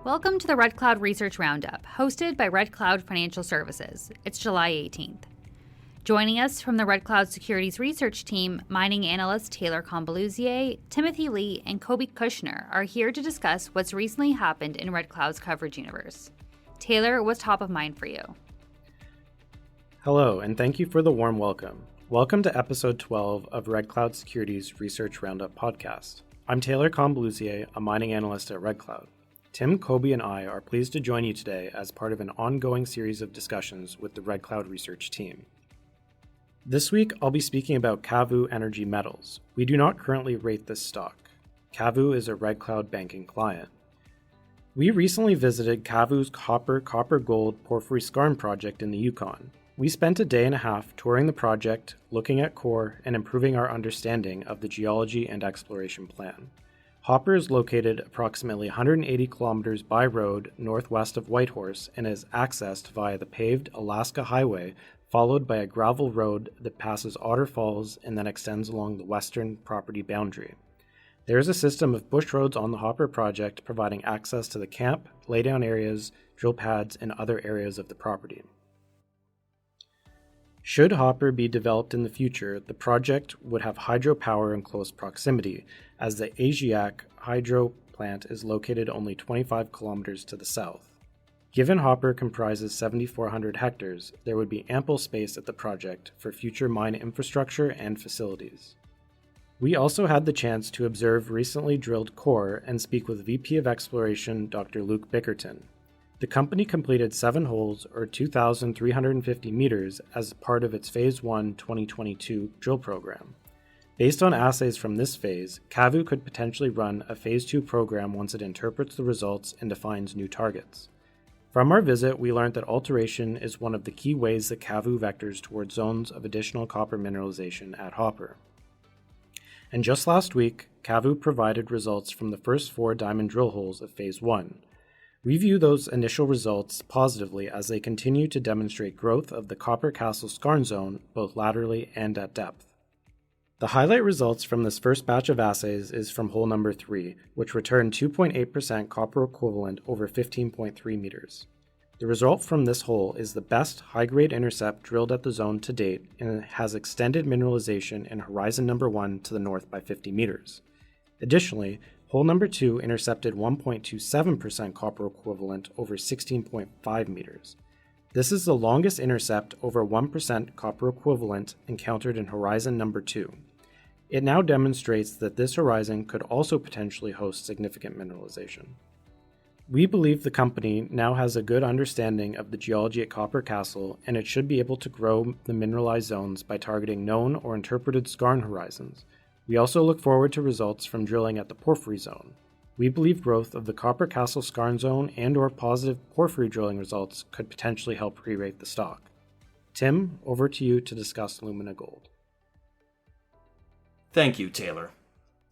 Welcome to the Red Cloud Research Roundup, hosted by Red Cloud Financial Services. It's July 18th. Joining us from the Red Cloud Securities research team, mining analysts Taylor Combaluzier, Timothy Lee, and Koby Kushner are here to discuss what's recently happened in Red Cloud's coverage universe. Taylor, what's top of mind for you? Hello, and thank you for the warm welcome. Welcome to episode 12 of Red Cloud Securities Research Roundup podcast. I'm Taylor Combaluzier, a mining analyst at Red Cloud. Tim, Koby, and I are pleased to join you today as part of an ongoing series of discussions with the Red Cloud research team. This week, I'll be speaking about Kavu Energy Metals. We do not currently rate this stock. Kavu is a Red Cloud banking client. We recently visited Kavu's copper-gold porphyry skarn project in the Yukon. We spent a day and a half touring the project, looking at core, and improving our understanding of the geology and exploration plan. Hopper is located approximately 180 kilometers by road northwest of Whitehorse and is accessed via the paved Alaska Highway, followed by a gravel road that passes Otter Falls and then extends along the western property boundary. There is a system of bush roads on the Hopper project providing access to the camp, laydown areas, drill pads, and other areas of the property. Should Hopper be developed in the future, the project would have hydropower in close proximity, as the Asiac hydro plant is located only 25 kilometers to the south. Given Hopper comprises 7,400 hectares, there would be ample space at the project for future mine infrastructure and facilities. We also had the chance to observe recently drilled core and speak with VP of Exploration Dr. Luke Bickerton. The company completed 7 holes, or 2,350 meters, as part of its Phase 1 2022 drill program. Based on assays from this phase, Kavu could potentially run a Phase 2 program once it interprets the results and defines new targets. From our visit, we learned that alteration is one of the key ways that Kavu vectors towards zones of additional copper mineralization at Hopper. And just last week, Kavu provided results from the first 4 diamond drill holes of Phase 1. We view those initial results positively as they continue to demonstrate growth of the Copper Castle skarn zone both laterally and at depth. The highlight results from this first batch of assays is from hole number 3, which returned 2.8% copper equivalent over 15.3 meters. The result from this hole is the best high-grade intercept drilled at the zone to date, and it has extended mineralization in horizon number 1 to the north by 50 meters. Additionally, hole number 2 intercepted 1.27% copper equivalent over 16.5 meters. This is the longest intercept over 1% copper equivalent encountered in horizon number 2. It now demonstrates that this horizon could also potentially host significant mineralization. We believe the company now has a good understanding of the geology at Copper Castle, and it should be able to grow the mineralized zones by targeting known or interpreted skarn horizons. We also look forward to results from drilling at the porphyry zone. We believe growth of the Copper Castle skarn zone and/or positive porphyry drilling results could potentially help re-rate the stock. Tim, over to you to discuss Lumina Gold. Thank you, Taylor.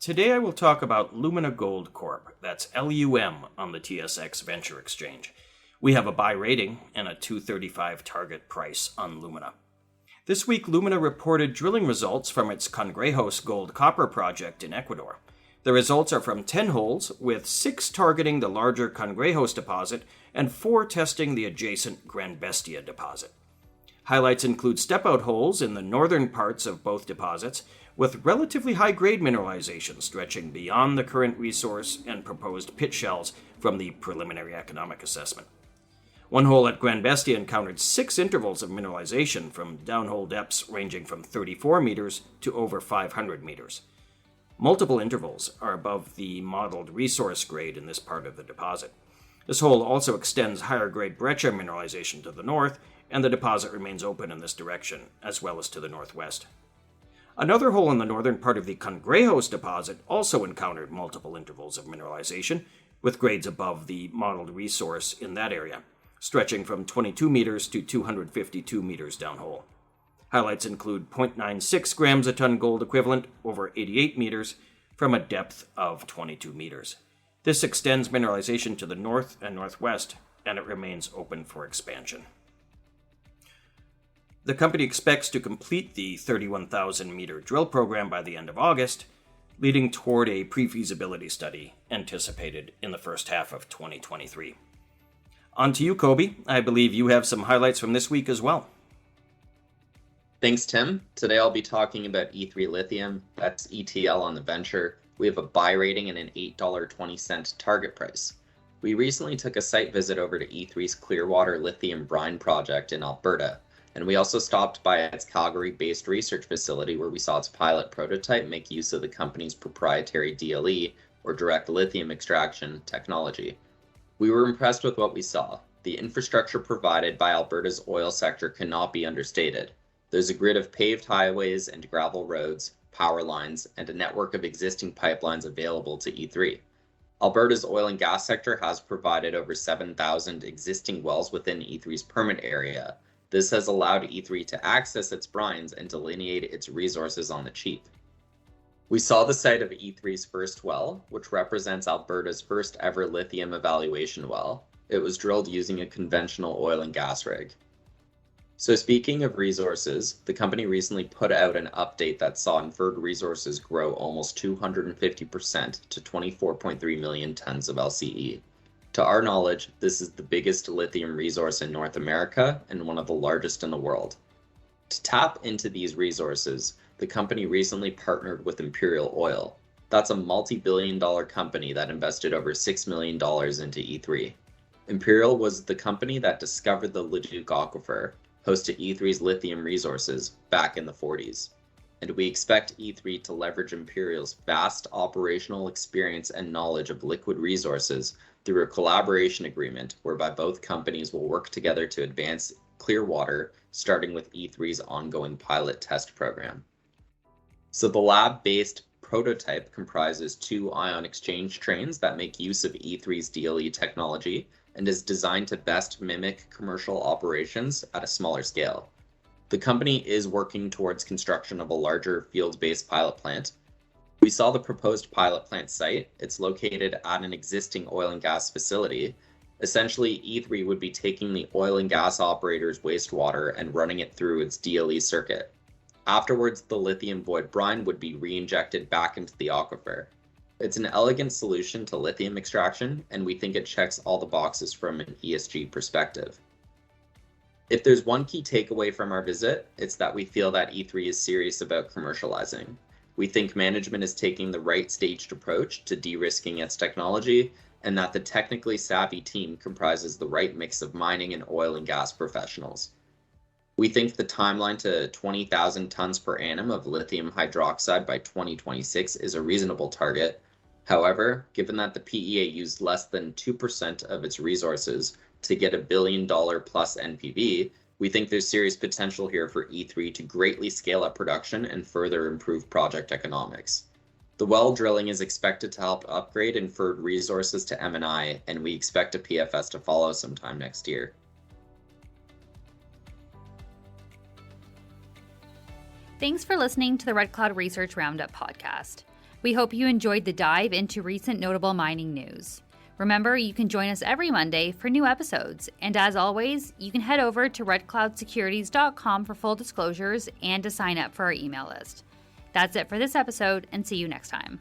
Today I will talk about Lumina Gold Corp. That's LUM on the TSX Venture Exchange. We have a buy rating and a $235 target price on Lumina. This week, Lumina reported drilling results from its Cangrejos gold-copper project in Ecuador. The results are from 10 holes, with 6 targeting the larger Cangrejos deposit and 4 testing the adjacent Gran Bestia deposit. Highlights include step-out holes in the northern parts of both deposits, with relatively high-grade mineralization stretching beyond the current resource and proposed pit shells from the preliminary economic assessment. One hole at Gran Bestia encountered 6 intervals of mineralization from downhole depths ranging from 34 meters to over 500 meters. Multiple intervals are above the modeled resource grade in this part of the deposit. This hole also extends higher grade breccia mineralization to the north, and the deposit remains open in this direction, as well as to the northwest. Another hole in the northern part of the Cangrejos deposit also encountered multiple intervals of mineralization, with grades above the modeled resource in that area, stretching from 22 meters to 252 meters downhole. Highlights include 0.96 grams a ton gold equivalent over 88 meters from a depth of 22 meters. This extends mineralization to the north and northwest, and it remains open for expansion. The company expects to complete the 31,000-meter drill program by the end of August. leading toward a pre-feasibility study anticipated in the first half of 2023. On to you, Koby. I believe you have some highlights from this week as well. Thanks, Tim. Today I'll be talking about E3 Lithium, that's ETL on the venture. We have a buy rating and an $8.20 target price. We recently took a site visit over to E3's Clearwater Lithium Brine project in Alberta, and we also stopped by its Calgary-based research facility where we saw its pilot prototype make use of the company's proprietary DLE, or direct lithium extraction, technology. We were impressed with what we saw. The infrastructure provided by Alberta's oil sector cannot be understated. There's a grid of paved highways and gravel roads, power lines, and a network of existing pipelines available to E3. Alberta's oil and gas sector has provided over 7,000 existing wells within E3's permit area. This has allowed E3 to access its brines and delineate its resources on the cheap. We saw the site of E3's first well, which represents Alberta's first ever lithium evaluation well. It was drilled using a conventional oil and gas rig. So speaking of resources, the company recently put out an update that saw inferred resources grow almost 250% to 24.3 million tons of LCE. To our knowledge, this is the biggest lithium resource in North America and one of the largest in the world. To tap into these resources, the company recently partnered with Imperial Oil. That's a multi-billion-dollar company that invested over $6 million into E3. Imperial was the company that discovered the Leduc Aquifer, host to E3's lithium resources back in the 40s. And we expect E3 to leverage Imperial's vast operational experience and knowledge of liquid resources through a collaboration agreement whereby both companies will work together to advance Clearwater, starting with E3's ongoing pilot test program. So the lab-based prototype comprises 2 ion exchange trains that make use of E3's DLE technology and is designed to best mimic commercial operations at a smaller scale. The company is working towards construction of a larger field-based pilot plant. We saw the proposed pilot plant site. It's located at an existing oil and gas facility. Essentially, E3 would be taking the oil and gas operator's wastewater and running it through its DLE circuit. Afterwards, the lithium void brine would be re-injected back into the aquifer. It's an elegant solution to lithium extraction, and we think it checks all the boxes from an ESG perspective. If there's one key takeaway from our visit, it's that we feel that E3 is serious about commercializing. We think management is taking the right staged approach to de-risking its technology, and that the technically savvy team comprises the right mix of mining and oil and gas professionals. We think the timeline to 20,000 tons per annum of lithium hydroxide by 2026 is a reasonable target. However, given that the PEA used less than 2% of its resources to get $1 billion plus NPV, we think there's serious potential here for E3 to greatly scale up production and further improve project economics. The well drilling is expected to help upgrade inferred resources to M&I, and we expect a PFS to follow sometime next year. Thanks for listening to the Red Cloud Research Roundup podcast. We hope you enjoyed the dive into recent notable mining news. Remember, you can join us every Monday for new episodes. And as always, you can head over to redcloudsecurities.com for full disclosures and to sign up for our email list. That's it for this episode, and see you next time.